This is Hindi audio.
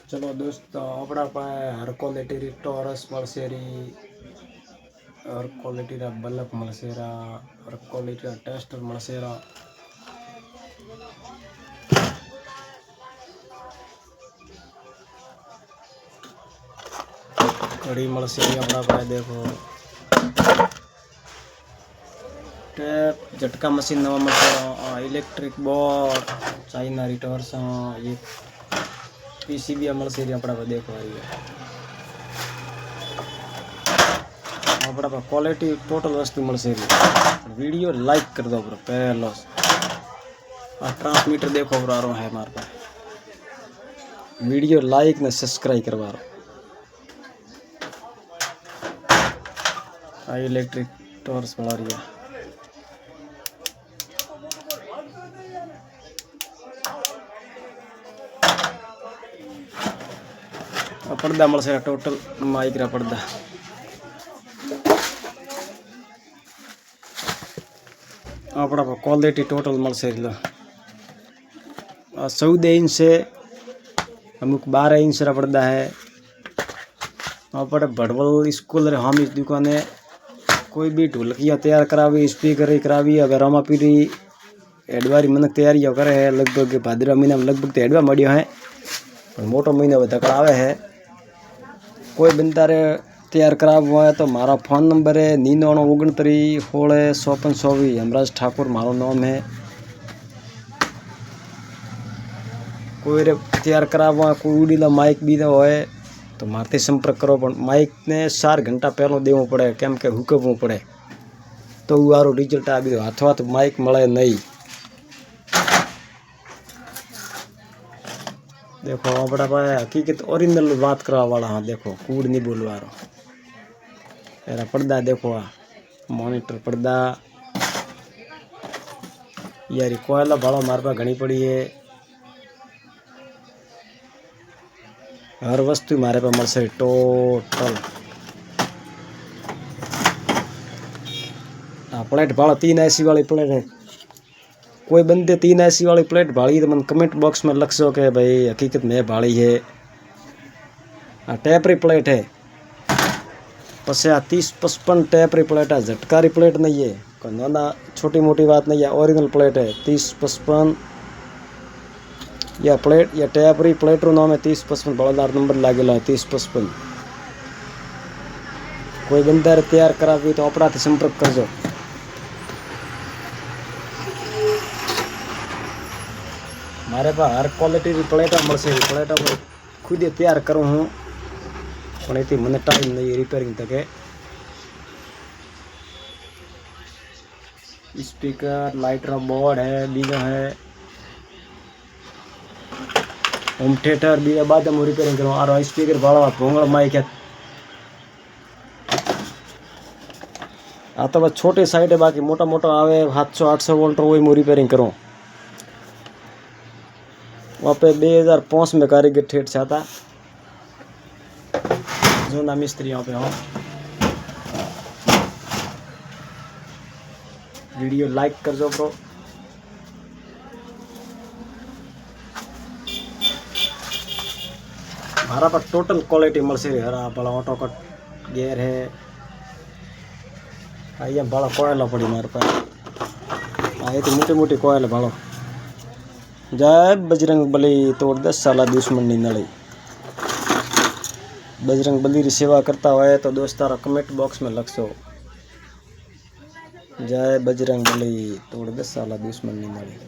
चलो दोस्तों अपना पाए हर क्वालिटी री टॉरस मळसे री, हर क्वालिटी रा बल्ब मळसे रा, हर क्वालिटी रा टेस्टर मळसे रा। घड़ी मळसे री अपना पाए देखो। टेप झटका मशीन नवा मळसे रा, इलेक्ट्रिक बोर्ड चाइना री टॉर्च, ये पीसीबी मळसे री अपना पाए देखो। अपना क्वालिटी टोटल वस्तु मळसे री। वीडियो लाइक कर दो ब्रो पहलो। ट्रांसमीटर देखो ब्रो आरो है मार पास। वीडियो लाइक ने सब्सक्राइब करवा रो। इलेक्ट्रिक टॉर्च बना रही है। पर्दा मळसे टोटल माइक रा पर्दा। अपना क्वालिटी टोटल मळसे री। 14 इंच से अमुक 12 इंच रा पर्दा है। अपने भड़वल स्कूल रे हामी दुकान है। कोई भी ढोलकिया तैयार करावी, स्पीकर करावी, अगर रामापीरी एडवारी मनक तैयारी करे है। लगभग भाद्रवा महीना में लगभग तो एडवा मड़ियो है, पर मोटो महीना तक आवे है। कोई बंदा रे तैयार करावो है तो मारा फोन नंबर है 9969165424। यमराज ठाकुर मारो नाम है। कोई रे तैयार करावो है, कोई उड़ीला माइक भी होए तो मारते संपर्क करो। पण माइक ने 4 घंटा पहलो देवो पड़े, केम के हुकवो पड़े तो वारो रिजल्ट आ गयो। हाथों हाथ माइक मळे नहीं। देखो अपना पाए हकीकत ओरिजिनल बात करवा वाला। हाँ देखो कूड़ नहीं बोलवा रो। मेरा पर्दा देखो, मॉनिटर पर्दा यार कोयला भाड़ो मार पा घनी पड़ी है। हर वस्तु मारे पे मळसे टोटल। प्लेट भाड़ो 3 एसी वाली प्लेट है। कोई बंदे 3 एसी वाली प्लेट भाड़ी तो मन कमेंट बॉक्स में लिख सो के भाई हकीकत में भाड़ी है। टैपरी प्लेट है। पसे 30-55 टैपरी प्लेट है। झटकारी प्लेट नहीं है, कोई ना छोटी मोटी बात नहीं है। ओरिजिनल प्लेट है 30-55। या प्लेट या टैपरी प्लेट रो नाम है 30-55। बड़ोदार नंबर लागेलो है 30-55। कोई बंदा तैयार करावी तो अपना से संपर्क करजो। मारे पास हर क्वालिटी की प्लेटा मळसे। प्लेटा मैं खुद ही तैयार करूँ हूँ, पण इतनी मन टाइम नहीं रिपेयरिंग तक है। स्पीकर लाइट रा बोर्ड है, बीजा है होम थिएटर भी बाद में रिपेयरिंग करूँ। और स्पीकर वाला भोंगड़ माइक है। आ तो बस छोटी साइड है, बाकी मोटा मोटा आवे 700-800 वोल्ट वही मैं रिपेयरिंग करूँ। वहाँ पे 2005 में कारीगर ठेठ से आता जो ना मिस्त्री यहाँ पे हो। वीडियो लाइक कर दो ब्रो। हमारा पर टोटल क्वालिटी मळसे री। हरा बड़ा ऑटो कट गेयर है। आइए बड़ा कोयला पड़ी मारे पास। आए तो मोटी मोटी कोयला भाड़ो। जय बजरंग बली तोड़ 10 साला दुश्मन नी नली। बजरंग बली री सेवा करता हुए तो दोस्तारा कमेंट बॉक्स में लखसो जय बजरंग बली तोड़ 10 साला दुश्मन नी नली।